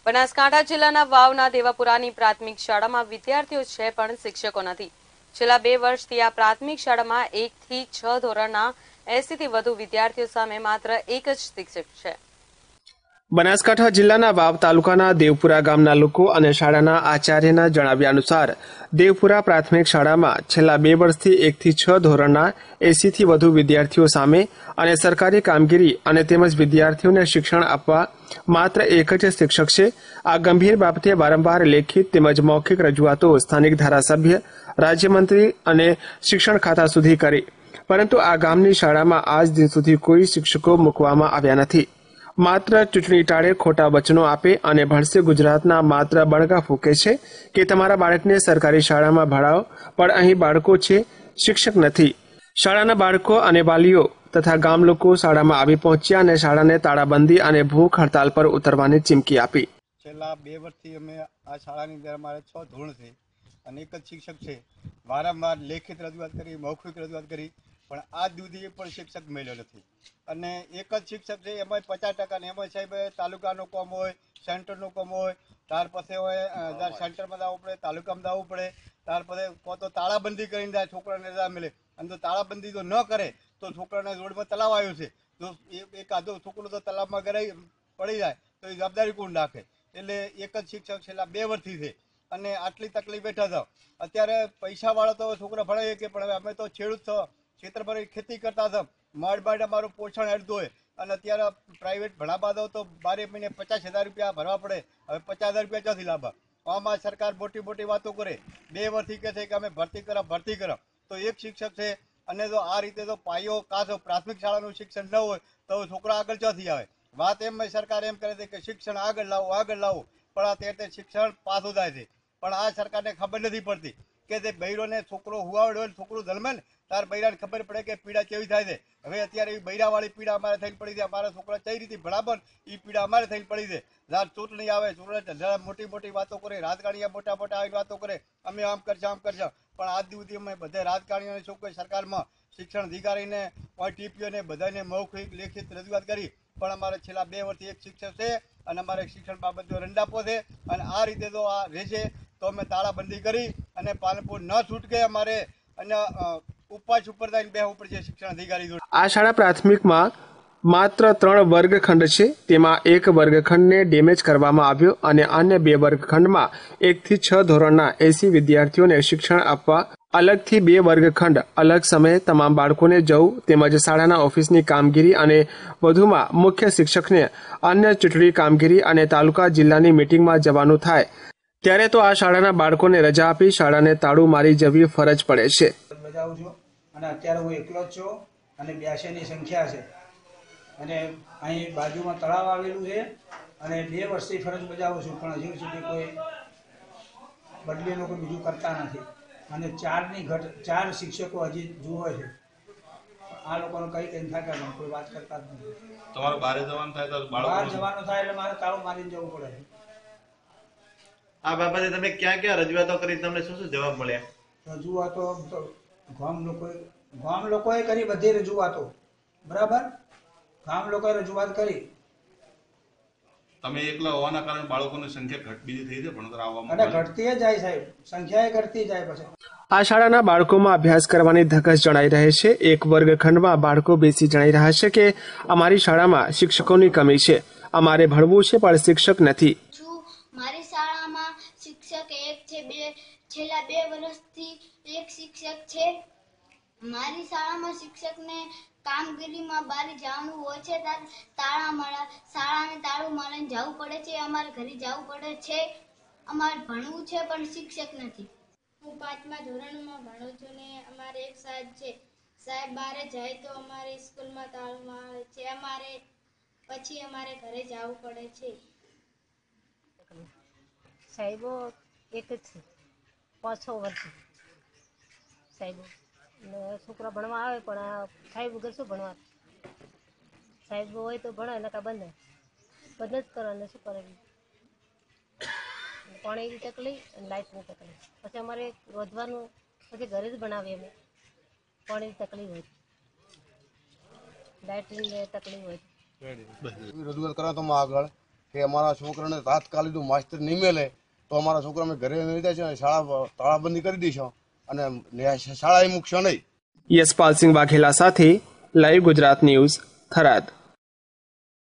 બનાસકાંઠા જિલ્લાના વાવના દેવાપુરાની પ્રાથમિક શાળામાં વિદ્યાર્થીઓ છે પણ શિક્ષકો નથી। છેલ્લા 2 વર્ષથી આ પ્રાથમિક શાળામાં 1 થી 6 ધોરણના 80 થી વધુ વિદ્યાર્થીઓ સામે માત્ર એક જ શિક્ષક છે। બનાસકાંઠા જિલ્લાના વાવ તાલુકાના દેવપુરા ગામના લોકો અને શાળાના આચાર્યના જણાવ્યા અનુસાર દેવપુરા પ્રાથમિક શાળામાં છેલ્લા 2 વર્ષથી 1 થી 6 ધોરણના 80 થી વધુ વિદ્યાર્થીઓ સામે અને સરકારી કામગીરી અને તેમજ વિદ્યાર્થીઓને શિક્ષણ આપવા માત્ર એક જ શિક્ષક છે। આ ગંભીર બાબતે વારંવાર લેખિત તેમજ મૌખિક રજૂઆતો સ્થાનિક ધારાસભ્ય, રાજ્યમંત્રી અને શિક્ષણ ખાતા સુધી કરી, પરંતુ આ ગામની શાળામાં આજ દિન સુધી કોઈ શિક્ષકો મૂકવામાં આવ્યા નથી। માત્ર ચૂંટણી ટાળે ખોટા વચનો આપે અને ભણશે ગુજરાતના માત્ર બણગા ફૂંકે છે કે તમારા બાળકને સરકારી શાળામાં ભણાવો, પણ અહીં બાળકો છે, શિક્ષક નથી। શાળાના બાળકો અને વાલીઓ તથા ગામ લોકો શાળામાં આવી પહોંચ્યા અને શાળાને તાળાબંધી અને ભૂખ હડતાલ પર ઉતરવાની ચીમકી આપી। છેલ્લા 2 વર્ષથી અમે આ શાળાની અંદર અમારે 6 ધોરણ છે અને એક જ શિક્ષક છે। વારંવાર લેખિત રજૂઆત કરી, મૌખિક રજૂઆત કરી, પણ આજ સુધી પણ શિક્ષક મળ્યો નથી અને એક જ શિક્ષક છે એમાં 50% ને એમાં સાહેબ તાલુકાનું કામ હોય, સેન્ટરનું કામ હોય, ત્યાર પછી હોય સેન્ટરમાં જવું પડે, તાલુકામાં જવું પડે, ત્યાર પછી કોઈ તો તાળાબંધી કરીને જાય, છોકરાને રજા મળે અને જો તાળાબંધી જો ન કરે તો છોકરાને રોડમાં તલાવ આવ્યો છે, જો એકાદો છોકરો તો તલાવમાં ગરાઈ પડી જાય તો એ જવાબદારી કોણ રાખે? એટલે એક જ શિક્ષક છેલ્લા 2 વર્ષથી છે અને આટલી તકલીફ બેઠા હતા। અત્યારે પૈસાવાળા તો છોકરા ભણાવીએ કે પણ હવે અમે તો ખેડૂત છો, ખેતરભરી ખેતી કરતા હતા, માડ અમારું પોષણ હેડતું હોય અને અત્યારે પ્રાઇવેટ ભણાવવા દો તો 12 મહિને 50,000 રૂપિયા ભરવા પડે। હવે 50,000 રૂપિયા ક્યાંથી લાવવા? આમાં સરકાર મોટી વાતો કરે, 2 વર્ષથી કહે છે કે અમે ભરતી કરો, તો એક શિક્ષક છે અને જો આ રીતે તો પાયો કાચો પ્રાથમિક શાળાનું શિક્ષણ ન હોય તો છોકરા આગળ ક્યાંથી આવે? વાત એમ સરકાર એમ કરે છે કે શિક્ષણ આગળ લાવો, પણ આ તે શિક્ષણ પાછું જાય છે। પણ આ સરકારને ખબર નથી પડતી કે જે બૈરોને છોકરો હુવાડ્યો હોય, છોકરું જન્મે ને તાર બૈરાને ખબર પડે કે પીડા કેવી થાય છે। હવે અત્યારે એ બૈરાવાળી પીડા અમારે થઈને પડી છે, અમારા છોકરા કઈ રીતે ભણાવવા એ પીડા અમારે થઈને પડી છે। જ્યારે ચૂંટણી આવે, ચૂંટણી મોટી વાતો કરે, રાજકારણીઓ મોટા આવી વાતો કરે, અમે આમ કરશું, પણ આજ સુધી અમે બધા રાજકારણીઓને શું કોઈ સરકારમાં શિક્ષણ અધિકારીને ટીપીઓને બધાને મૌખિક લેખિત રજૂઆત કરી, પણ અમારે છેલ્લા 2 વર્ષથી એક શિક્ષક છે અને અમારે શિક્ષણ બાબતનો રંડાપો છે અને આ રીતે જો આ રહેશે તો અમે તાળાબંધી કરી અને પાલનપુર ન છૂટકે અમારે અને ઉપવાસ ઉપર જઈને બેસવું પડશે શિક્ષણ અધિકારી જોડે। આ શાળા પ્રાથમિકમાં માત્ર 3 વર્ગખંડ છે, તેમાં એક વર્ગખંડને ડેમેજ કરવામાં આવ્યો અને અન્ય 2 વર્ગખંડમાં 1 થી 6 ધોરણના 80 વિદ્યાર્થીઓને શિક્ષણ આપવા અલગથી 2 વર્ગખંડ, અલગ સમયે તમામ બાળકોને જવું તેમજ શાળાના ઓફિસની કામગીરી અને વધુમાં મુખ્ય શિક્ષકને અન્ય ચૂંટણી કામગીરી અને તાલુકા જિલ્લાની મીટિંગમાં જવાનું થાય ત્યારે તો આ શાળાના બાળકોને રજા આપી શાળાને તાળું મારી જવી ફરજ પડે છે। અને અત્યારે હું એકલો જ છું અને 82ની સંખ્યા છે અને અહીં બાજુમાં તળાવ આવેલું છે અને 2 વર્ષથી ફરજ બજાવું છું, પણ હજુ સુધી કોઈ બદલીનું કોઈ બીજું કરતા નથી અને 4 શિક્ષકો હજી જુએ છે। આ લોકોને કઈ થાય કોઈ વાત કરતા જ નથી। તમારે બહાર જવાનું થાય તો બહાર જવાનું થાય એટલે મારે તાળું મારીને જવું પડે છે। આ બાબતે તમે ક્યાં રજૂઆતો કરી, તમને શું જવાબ મળ્યા? રજૂઆતો ગામ લોકોએ કરી, બધી રજૂઆતો બરાબર, ગામ લોકોએ રજૂઆત કરી। તમે એકલા હોવાના કારણે બાળકોની સંખ્યા બીજી થઈ છે ભણતર આવવામાં અને ઘટતી જાય સાહેબ, સંખ્યા ઘટતી જાય પછી। આ શાળાના બાળકોમાં અભ્યાસ કરવાની ધગશ જણાઈ રહે છે। એક વર્ગખંડમાં બાળકો બેસી જણાઈ રહ્યા છે કે અમારી શાળામાં શિક્ષકોની કમી છે, અમારે ભણવું છે પણ શિક્ષક નથી। મારી શાળામાં શિક્ષક એક છે, છેલ્લા 2 વર્ષથી એક શિક્ષક છે। મારી શાળામાં શિક્ષકને કામગીરીમાં બહાર જવાનું હોય છે ત્યારે શાળાને તાળું મારીને જવું પડે છે, અમારે ઘરે જવું પડે છે, અમારે ભણવું છે પણ શિક્ષક નથી। હું 5મા ધોરણમાં ભણું છું ને અમારે એક સાહેબ છે, સાહેબ બહાર જાય તો અમારે સ્કૂલમાં તાળું મારે છે, પછી અમારે ઘરે જવું પડે છે। સાહેબો એક જ છે, 5-6 વર્ષ સાહેબો છોકરા ભણવા આવે પણ સાહેબ વગર શું ભણવા? સાહેબ હોય તો ભણે નકા બંધ જ કરો ને શું કરે? પાણીની તકલીફ અને લાઇટની તકલીફ, પછી અમારે વધવાનું પછી ઘરે જ ભણાવીએ અમે। પાણીની તકલીફ હોય, લાઇટની તકલીફ હોય, રજૂઆત કરવા તો આગળ કે અમારા છોકરાને તાત્કાલિક માસ્ટર નહીં મળે તો અમારા છોકરા અમે ઘરે મેળવી જાય છે અને શાળા તાળાબંધી કરી દઈશું અને શાળાએ મૂકશો નહીં. યશપાલસિંહ વાઘેલા સાથે લાઈવ ગુજરાત ન્યૂઝ, થરાદ.